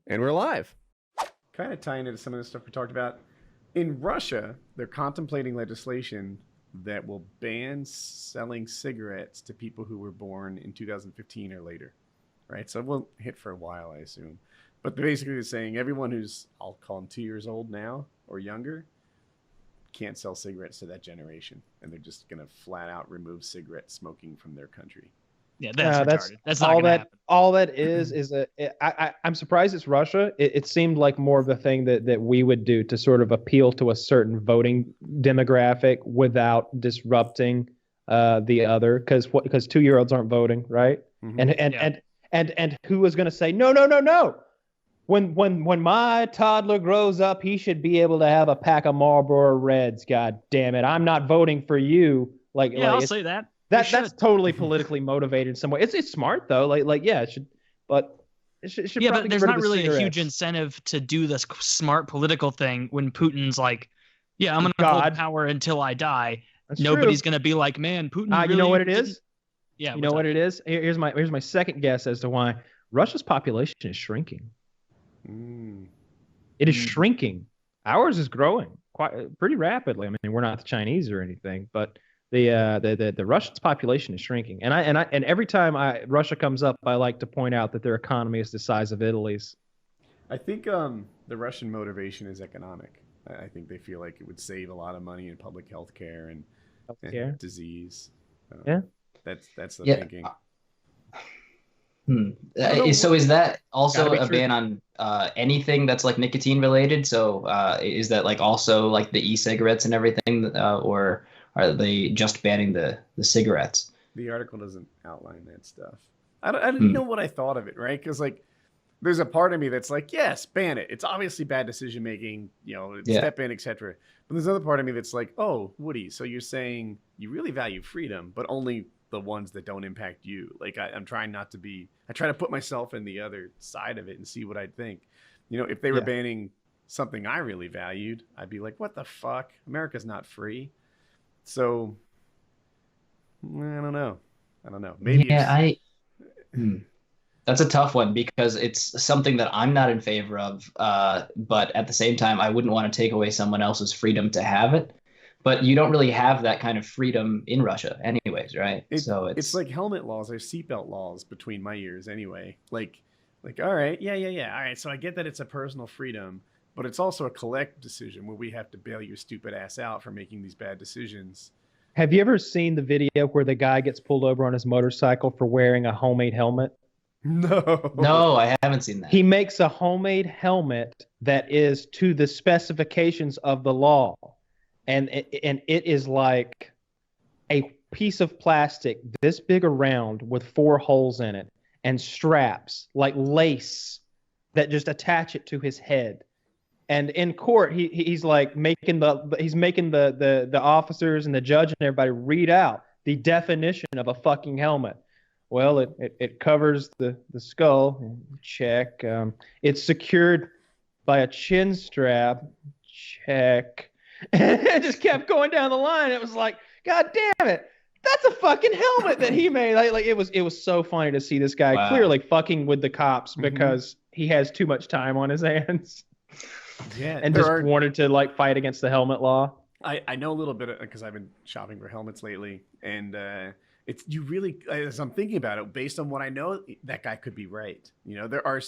And we're live. Kind of tying into some of the stuff we talked about. In Russia, they're contemplating legislation that will ban selling cigarettes to people who were born in 2015 or later, right? So it won't hit for a while, I assume. But basically they're saying everyone who's, I'll call them 2 years old now or younger, can't sell cigarettes to that generation. And they're just going to flat out remove cigarette smoking from their country. Yeah, that's retarded. That's not gonna happen. All that is I'm surprised it's Russia. It seemed like more of a thing that we would do to sort of appeal to a certain voting demographic without disrupting the other, because 2-year-olds aren't voting, right? Mm-hmm. And who was going to say no? When my toddler grows up, he should be able to have a pack of Marlboro Reds. God damn it! I'm not voting for you. I'll say that. That's totally politically motivated in some way. It's smart though. It should, but it should. Yeah, but there's not really a huge incentive to do this smart political thing when Putin's like, "Yeah, I'm going to hold power until I die." That's Nobody's true. going to be like, "Man, Putin." Really you know what it is? Yeah, you know what it is. Here's my second guess as to why Russia's population is shrinking. It is shrinking. Ours is growing pretty rapidly. I mean, we're not the Chinese or anything, but the Russians' population is shrinking, and every time Russia comes up, I like to point out that their economy is the size of Italy's. I think the Russian motivation is economic. I think they feel like it would save a lot of money in public health care and disease. Yeah, that's the thinking. So is that also a ban on anything that's like nicotine related? So is that like also like the e-cigarettes and everything, or are they just banning the cigarettes? The article doesn't outline that stuff. I didn't know what I thought of it, right? Because like, there's a part of me that's like, yes, ban it. It's obviously bad decision making, step in, etc. But there's another part of me that's like, oh, Woody, so you're saying you really value freedom, but only the ones that don't impact you. Like I'm trying not to be. I try to put myself in the other side of it and see what I'd think. If they were banning something I really valued, I'd be like, what the fuck? America's not free. So, I don't know. Maybe. Yeah, that's a tough one because it's something that I'm not in favor of. But at the same time, I wouldn't want to take away someone else's freedom to have it. But you don't really have that kind of freedom in Russia, anyways, right? So it's like helmet laws or seatbelt laws between my ears, anyway. Like, all right, yeah. All right, so I get that it's a personal freedom. But it's also a collective decision where we have to bail your stupid ass out for making these bad decisions. Have you ever seen the video where the guy gets pulled over on his motorcycle for wearing a homemade helmet? No, I haven't seen that. He makes a homemade helmet that is to the specifications of the law. And it is like a piece of plastic this big around with 4 holes in it and straps like lace that just attach it to his head. And in court, he's like making the officers and the judge and everybody read out the definition of a fucking helmet. Well, it covers the skull. Check. It's secured by a chin strap. Check. And it just kept going down the line. It was like, God damn it. That's a fucking helmet that he made. Like it was so funny to see this guy clearly fucking with the cops because he has too much time on his hands. Yeah, and just wanted to like fight against the helmet law. I know a little bit because I've been shopping for helmets lately, and it's you really as I'm thinking about it, based on what I know, that guy could be right. There are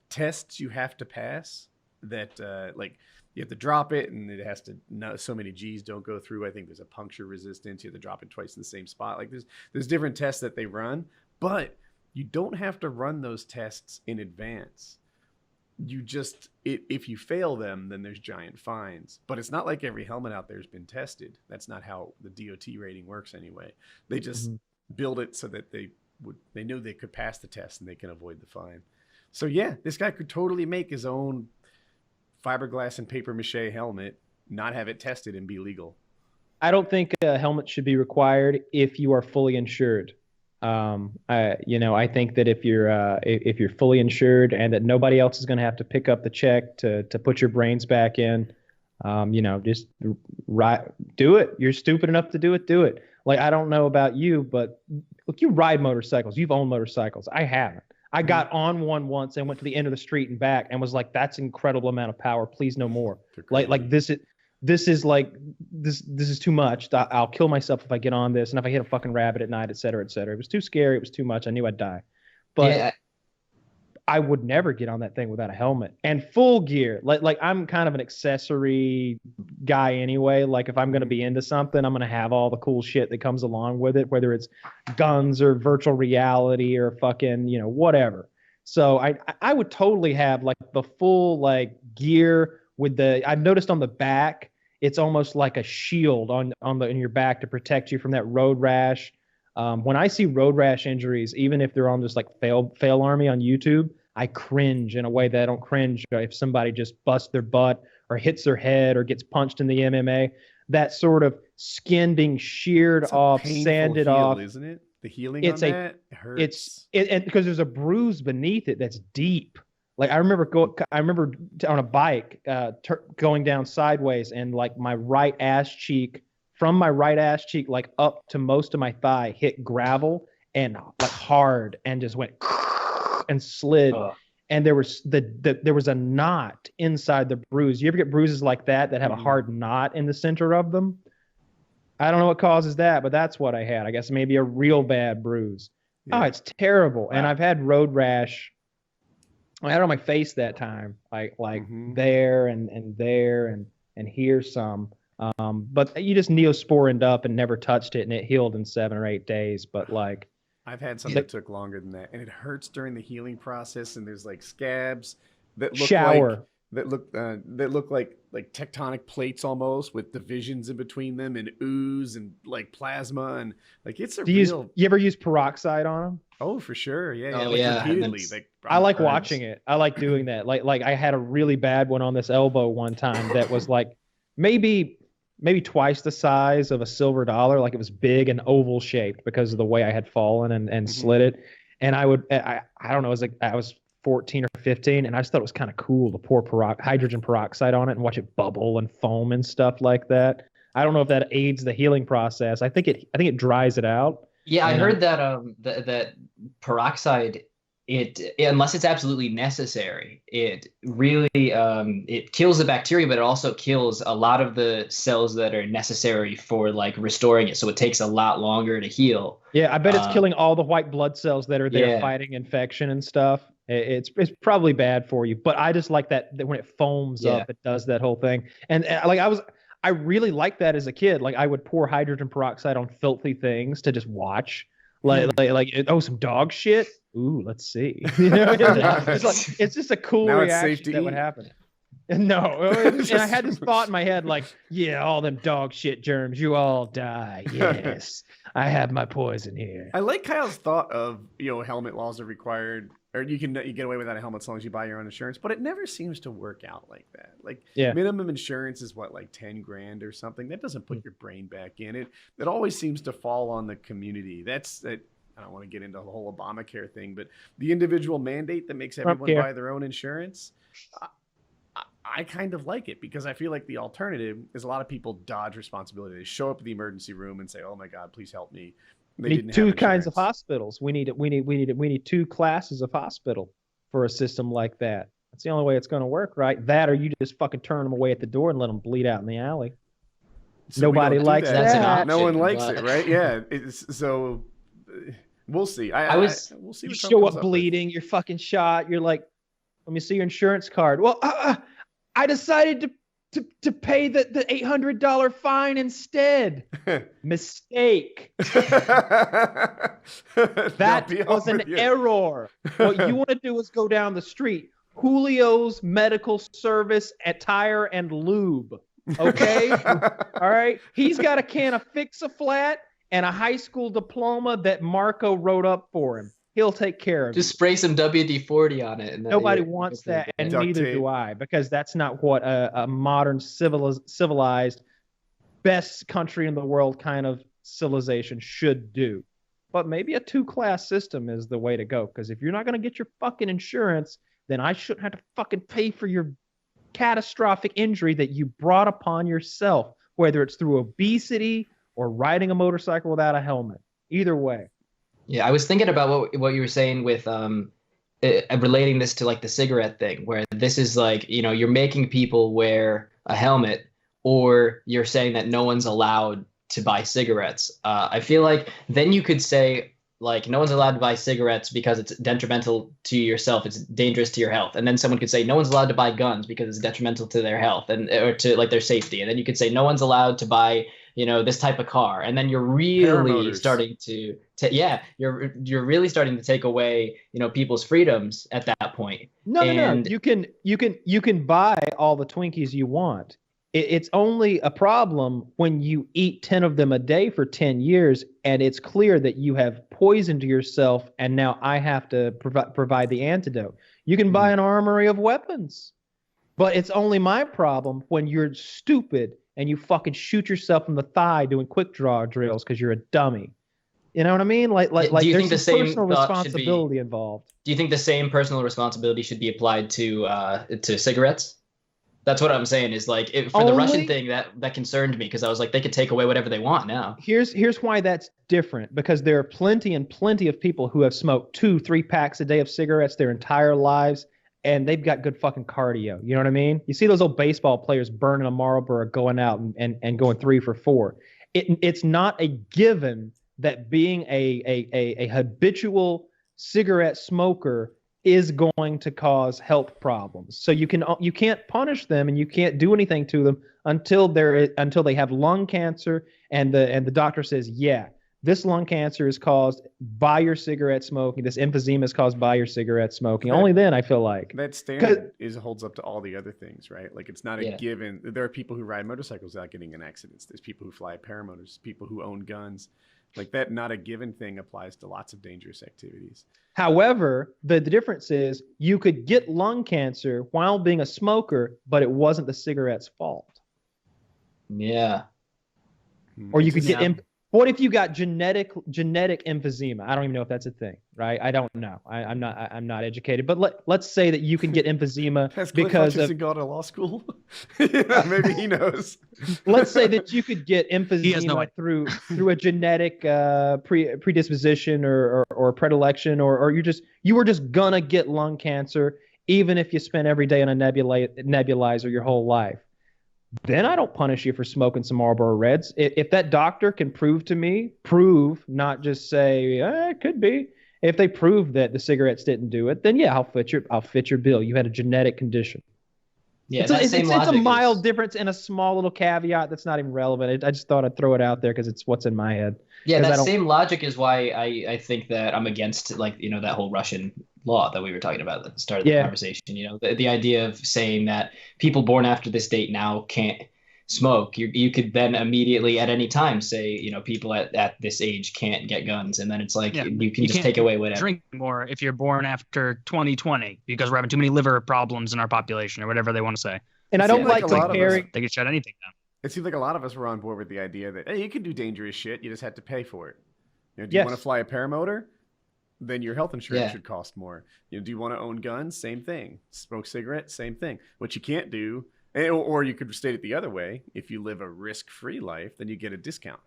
tests you have to pass that like you have to drop it, and it has to so many G's don't go through. I think there's a puncture resistance. You have to drop it twice in the same spot. Like there's different tests that they run, but you don't have to run those tests in advance. You just if you fail them, then there's giant fines. But it's not like every helmet out there has been tested. That's not how the DOT rating works anyway. They just build it so that they know they could pass the test and they can avoid the fine. So yeah, this guy could totally make his own fiberglass and paper mache helmet, not have it tested, and be legal. I don't think a helmet should be required if you are fully insured. I think that if you're fully insured and that nobody else is going to have to pick up the check to put your brains back in, just do it. You're stupid enough to do it. Do it. Like, I don't know about you, but look, you ride motorcycles. You've owned motorcycles. I haven't. I got on one once and went to the end of the street and back and was like, that's an incredible amount of power. Please no more. Like this is like this is too much. I'll kill myself if I get on this, and if I hit a fucking rabbit at night, et cetera, et cetera. It was too scary. It was too much. I knew I'd die. But yeah. I would never get on that thing without a helmet and full gear. Like I'm kind of an accessory guy anyway. Like if I'm going to be into something, I'm going to have all the cool shit that comes along with it, whether it's guns or virtual reality or fucking, whatever. So I would totally have like the full like gear with I've noticed on the back, it's almost like a shield in your back to protect you from that road rash. When I see road rash injuries, even if they're on just like fail army on YouTube, I cringe in a way that I don't cringe if somebody just busts their butt or hits their head or gets punched in the MMA. That sort of skin being sheared off, sanded off, isn't it? The healing on that hurts. And because there's a bruise beneath it that's deep. Like I remember on a bike going down sideways, and like my right ass cheek. From my right ass cheek, like up to most of my thigh, hit gravel and like hard, and just went and slid. And there was there was a knot inside the bruise. You ever get bruises like that have a hard knot in the center of them? I don't know what causes that, but that's what I had. I guess maybe a real bad bruise. Yeah. Oh, it's terrible. Wow. And I've had road rash. I had it on my face that time, like there and there and here some. But you just neosporined up and never touched it, and it healed in 7 or 8 days. But like, I've had some that took longer than that, and it hurts during the healing process. And there's like scabs that look like tectonic plates almost, with divisions in between them and ooze and like plasma, and like it's a real. You ever use peroxide on them? Oh, for sure, yeah. Oh, yeah. Repeatedly, I like watching it. I like doing that. Like I had a really bad one on this elbow one time that was like maybe twice the size of a silver dollar. Like it was big and oval shaped because of the way I had fallen and slid it. And I don't know, I was 14 or 15, and I just thought it was kind of cool to pour hydrogen peroxide on it and watch it bubble and foam and stuff like that. I don't know if that aids the healing process. I think it dries it out. Yeah, I heard that that peroxide, unless it's absolutely necessary, it really it kills the bacteria, but it also kills a lot of the cells that are necessary for like restoring it. So it takes a lot longer to heal. Yeah, I bet it's killing all the white blood cells that are there fighting infection and stuff. It's probably bad for you, but I just like that when it foams up, it does that whole thing. And like I really liked that as a kid. Like I would pour hydrogen peroxide on filthy things to just watch. Like some dog shit. Ooh, let's see. It's just a cool reaction that would happen. No, and I had this thought in my head, like, yeah, all them dog shit germs, you all die. Yes, I have my poison here. I like Kyle's thought of helmet laws are required, or you get away without a helmet as long as you buy your own insurance, but it never seems to work out like that. Like minimum insurance is what, like 10 grand or something. That doesn't put your brain back in it. It always seems to fall on the community. I don't want to get into the whole Obamacare thing, but the individual mandate that makes everyone buy their own insurance, I kind of like it, because I feel like the alternative is a lot of people dodge responsibility. They show up at the emergency room and say, "Oh my God, please help me." We need two kinds of hospitals. We need two classes of hospital for a system like that. That's the only way it's going to work, right? That, or you just fucking turn them away at the door and let them bleed out in the alley. So nobody likes that. That's an option, no one likes it, right? Yeah. So we'll see. We'll see. You show up bleeding. You're fucking shot. You're like, let me see your insurance card. Well, I decided to pay the $800 fine instead. Mistake. That was an error. What you want to do is go down the street. Julio's Medical Service at Tire and Lube. Okay? All right? He's got a can of Fix-A-Flat and a high school diploma that Marco wrote up for him. He'll take care of it. Just spray some WD-40 on it. And nobody wants that, and neither do I, because that's not what a modern civilized, best country in the world kind of civilization should do. But maybe a two-class system is the way to go, because if you're not going to get your fucking insurance, then I shouldn't have to fucking pay for your catastrophic injury that you brought upon yourself, whether it's through obesity or riding a motorcycle without a helmet. Either way. Yeah, I was thinking about what you were saying with relating this to like the cigarette thing, where this is like, you know, you're making people wear a helmet, or you're saying that no one's allowed to buy cigarettes. I feel like then you could say, like, no one's allowed to buy cigarettes because it's detrimental to yourself, it's dangerous to your health. And then someone could say no one's allowed to buy guns because it's detrimental to their health and or to like their safety. And then you could say no one's allowed to buy, you know, this type of car. And then you're really starting to you're really starting to take away, you know, people's freedoms at that point. No. You can buy all the Twinkies you want. It's only a problem when you eat 10 of them a day for 10 years, and it's clear that you have poisoned yourself, and now I have to provide the antidote. You can buy an armory of weapons, but it's only my problem when you're stupid and you fucking shoot yourself in the thigh doing quick draw drills because you're a dummy. You know what I mean? Like do you think there's the same personal responsibility involved. Do you think the same personal responsibility should be applied to cigarettes? That's what I'm saying is like for the Russian thing that concerned me, because I was like, they could take away whatever they want now. Here's why that's different, because there are plenty of people who have smoked 2-3 packs a day of cigarettes their entire lives, and they've got good fucking cardio. You know what I mean? You see those old baseball players burning a Marlboro, going out and going 3 for 4. It's not a given that being a habitual cigarette smoker is going to cause health problems. So you can't punish them and you can't do anything to them until they have lung cancer and the doctor says, yeah, this lung cancer is caused by your cigarette smoking. This emphysema is caused by your cigarette smoking. Only then I feel like that standard holds up to all the other things, right? Like it's not a given. There are people who ride motorcycles without getting in accidents. There's people who fly paramotors, people who own guns. Like that, not a given thing applies to lots of dangerous activities. However, the difference is you could get lung cancer while being a smoker, but it wasn't the cigarette's fault. Yeah. Or you could get what if you got genetic emphysema? I don't even know if that's a thing, right? I don't know. I'm not educated, but let's say that you can get emphysema because of gone to law school. Yeah, maybe he knows. Let's say that you could get emphysema through a genetic predisposition or predilection, or you were just gonna get lung cancer even if you spent every day on a nebulizer your whole life. Then I don't punish you for smoking some Marlboro Reds. If that doctor can prove, not just say, it could be. If they prove that the cigarettes didn't do it, then yeah, I'll fit your bill. You had a genetic condition. Yeah, it's a mild difference and a small little caveat that's not even relevant. I just thought I'd throw it out there because it's what's in my head. Yeah, that same logic is why I think that I'm against, like, you know, that whole Russian law that we were talking about at the start of the conversation. You know, the idea of saying that people born after this date now can't smoke. You could then immediately at any time say, you know, people at this age can't get guns, and then it's like you can just take away whatever. Drink more if you're born after 2020 because we're having too many liver problems in our population, or whatever they want to say. And I don't like comparing. They can shut anything down. It seems like a lot of us were on board with the idea that, hey, you can do dangerous shit. You just have to pay for it. You know, do you want to fly a paramotor? Then your health insurance should cost more. You know, do you want to own guns? Same thing. Smoke cigarettes? Same thing. What you can't do, or you could state it the other way. If you live a risk-free life, then you get a discount.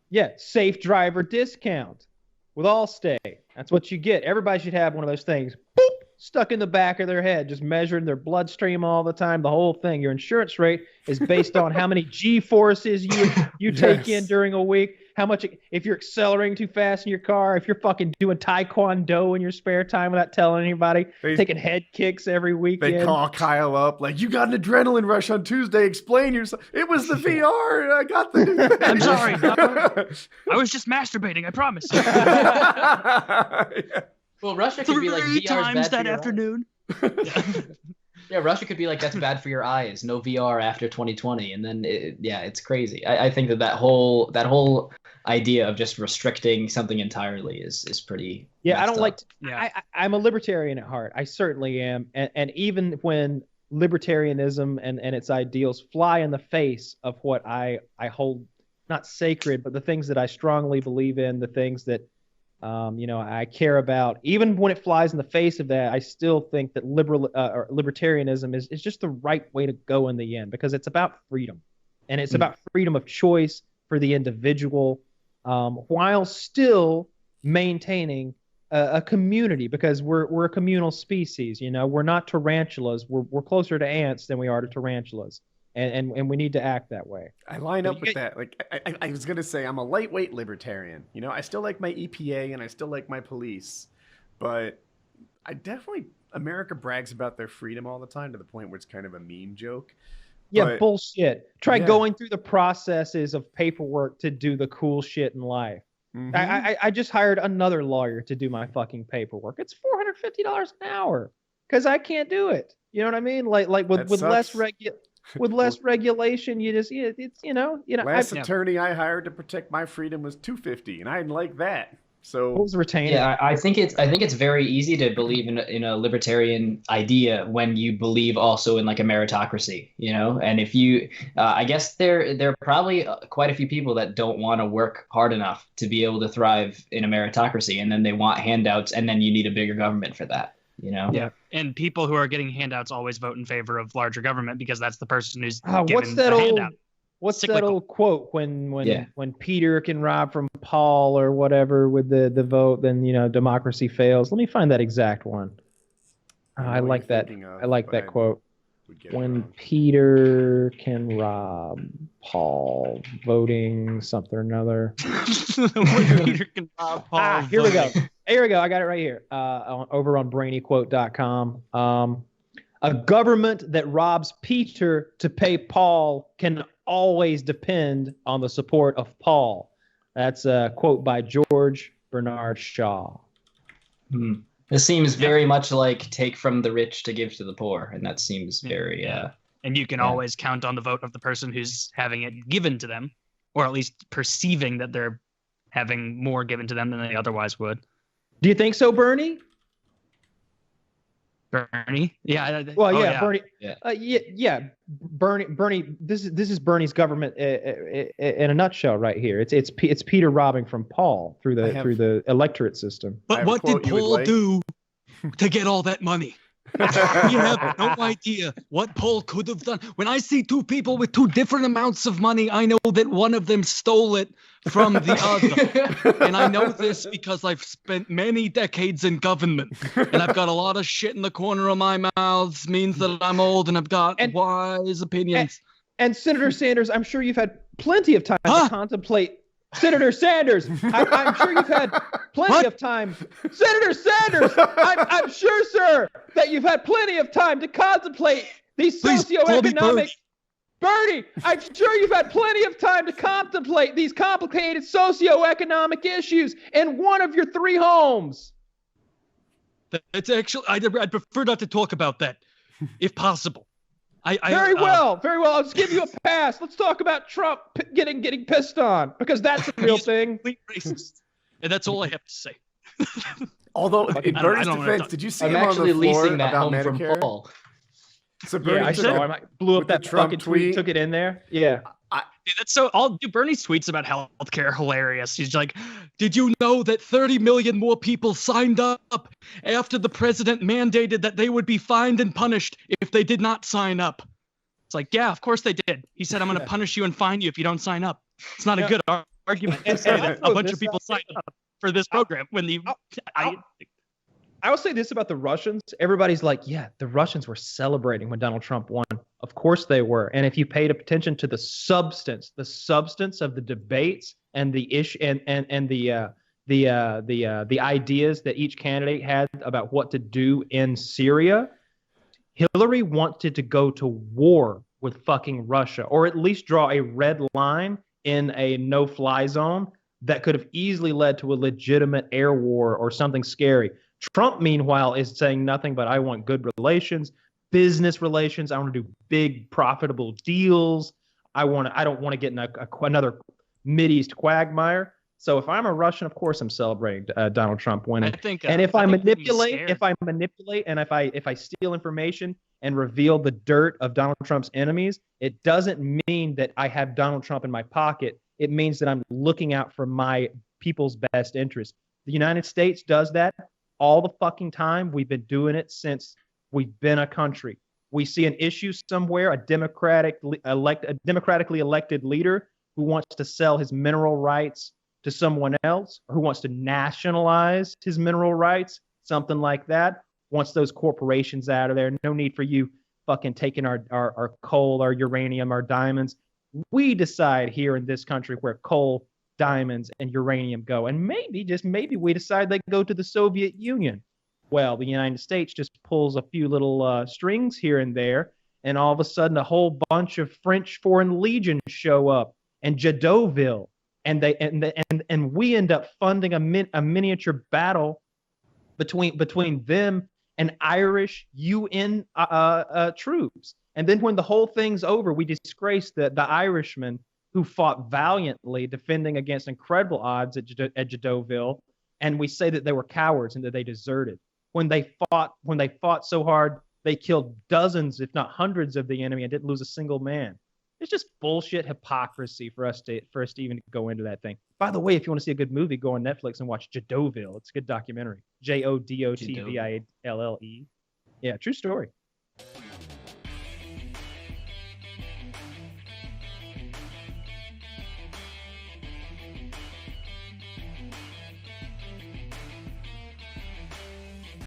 Yeah, safe driver discount with Allstate. That's what you get. Everybody should have one of those things. Boop, stuck in the back of their head, just measuring their bloodstream all the time, the whole thing. Your insurance rate is based on how many G-forces you take in during a week, how much, if you're accelerating too fast in your car, if you're fucking doing Taekwondo in your spare time without telling anybody, taking head kicks every weekend. They call Kyle up like, you got an adrenaline rush on Tuesday, explain yourself. It was the VR, I got the new thing. I'm sorry, I was just masturbating, I promise. Well, Russia could be like VR's times bad that afternoon. Yeah, Russia could be like, that's bad for your eyes. No VR after 2020, and then it's crazy. I think that whole idea of just restricting something entirely is pretty. Yeah, I don't like. I'm a libertarian at heart. I certainly am, and even when libertarianism and its ideals fly in the face of what I hold not sacred, but the things that I strongly believe in, the things that I care about. Even when it flies in the face of that, I still think that libertarianism is just the right way to go in the end, because it's about freedom, and it's about freedom of choice for the individual, while still maintaining a community, because we're a communal species. You know, we're not tarantulas. We're closer to ants than we are to tarantulas, and we need to act that way. I line up with that. Like I was gonna say, I'm a lightweight libertarian. You know, I still like my EPA and I still like my police, but I definitely America brags about their freedom all the time to the point where it's kind of a meme joke. Yeah, But, bullshit. Try yeah. going through the processes of paperwork to do the cool shit in life. Mhm. I just hired another lawyer to do my fucking paperwork. It's $450 an hour because I can't do it. You know what I mean? Like That with less sucks. with less regulation, it's Last attorney I hired to protect my freedom was $250, and I didn't like that. So what was retained? Yeah, I think it's very easy to believe in a libertarian idea when you believe also in like a meritocracy, you know. And if you, I guess there are probably quite a few people that don't want to work hard enough to be able to thrive in a meritocracy, and then they want handouts, and then you need a bigger government for that, you know. Yeah, and people who are getting handouts always vote in favor of larger government because that's the person who's What's given that the old? handout. What's that Cyclical. old quote when Yeah. Peter can rob from Paul or whatever with the vote, then democracy fails. Let me find that exact one. I what like you're that. thinking of, I like but that quote. would get it When wrong. Peter can rob Paul, voting something or another. When Peter can rob Paul Here we go. voting. Here we go. I got it right here. Over on brainyquote.com. A government that robs Peter to pay Paul can always depend on the support of Paul. That's a quote by George Bernard Shaw. This seems very much like take from the rich to give to the poor, and that seems very And you can always count on the vote of the person who's having it given to them, or at least perceiving that they're having more given to them than they otherwise would. Do you think so, Bernie? Bernie? Yeah. Bernie. Yeah. Bernie. This is Bernie's government in a nutshell, right here. It's Peter robbing from Paul through the electorate system. I have But a what did quote you would Paul like. do to get all that money? You have no idea what Paul could have done. When I see two people with two different amounts of money, I know that one of them stole it from the other. And I know this because I've spent many decades in government. And I've got a lot of shit in the corner of my mouth. Means that I'm old and I've got wise opinions. And Senator Sanders, I'm sure you've had plenty of time to contemplate. Senator Sanders, I'm sure you've had plenty of time. Senator Sanders, I'm sure, sir, that you've had plenty of time to contemplate these socioeconomic. Bernie, I'm sure you've had plenty of time to contemplate these complicated socioeconomic issues in one of your three homes. It's actually, I'd prefer not to talk about that, if possible. Very well. I'll just give you a pass. Let's talk about Trump getting pissed on, because that's a real thing. Complete racist. And that's all I have to say. Although, in I Bernie's don't wanna defense, talk- did you see I'm him on actually the floor leasing that about home from Medicare? Paul. So Bernie Yeah, I took saw a- him. I blew up with the that Trump fucking tweet, took it in there. Yeah. That's so. Bernie's tweets about healthcare hilarious. He's like, Did you know that 30 million more people signed up after the president mandated that they would be fined and punished if they did not sign up? it's like, yeah, of course they did. He said, I'm going to punish you and fine you if you don't sign up. It's not a good argument to say that a bunch of people signed up for this program when the. I will say this about the Russians. Everybody's like, yeah, the Russians were celebrating when Donald Trump won. Of course they were. And if you paid attention to the substance of the debates and the issue and the ideas that each candidate had about what to do in Syria, Hillary wanted to go to war with fucking Russia, or at least draw a red line in a no-fly zone that could have easily led to a legitimate air war or something scary. Trump, meanwhile, is saying nothing but I want good relations, business relations. I want to do big, profitable deals. I don't want to get in another Mideast quagmire. So if I'm a Russian, of course I'm celebrating Donald Trump winning. And if I manipulate, and if I steal information and reveal the dirt of Donald Trump's enemies, it doesn't mean that I have Donald Trump in my pocket. It means that I'm looking out for my people's best interest. The United States does that all the fucking time. We've been doing it since we've been a country. We see an issue somewhere, a democratically elected leader who wants to sell his mineral rights to someone else, or who wants to nationalize his mineral rights, something like that, wants those corporations out of there. No need for you fucking taking our coal, our uranium, our diamonds. We decide here in this country where coal, diamonds, and uranium go. And maybe, just maybe, we decide they go to the Soviet Union. Well, the United States just pulls a few little strings here and there, and all of a sudden a whole bunch of French Foreign Legions show up, and Jadoville, and we end up funding a miniature battle between them and Irish UN troops. And then when the whole thing's over, we disgrace the Irishmen who fought valiantly, defending against incredible odds at Jadoville, and we say that they were cowards and that they deserted. When they fought so hard, they killed dozens, if not hundreds, of the enemy and didn't lose a single man. It's just bullshit hypocrisy for us to even go into that thing. By the way, if you want to see a good movie, go on Netflix and watch Jadoville. It's a good documentary. Jodotville. Yeah, true story.